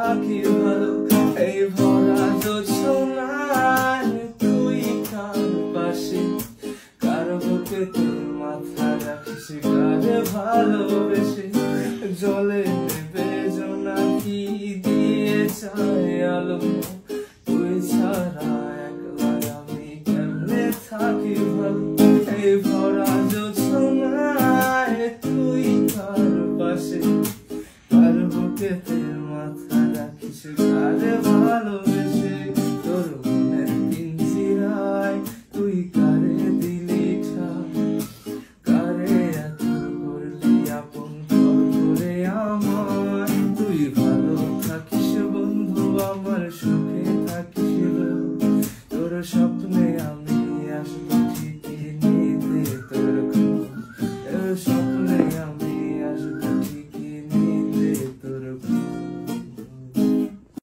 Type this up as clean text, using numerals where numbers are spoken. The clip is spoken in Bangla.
থাকি ভালো এই ভরা জোছনায় তুই কার পাশে কার বুকে তুই মাথা রাখিস কারে ভালোবেসে জলে দেবে জোনাকি দিয়ে চায় আলো তুই ছাড়া একলা আমি কেমনে থাকি ভালো এই ভরা জোছনায় তুই কার পাশে কার বুকে তুই মাথা রাখিস কারে ভালোবেসে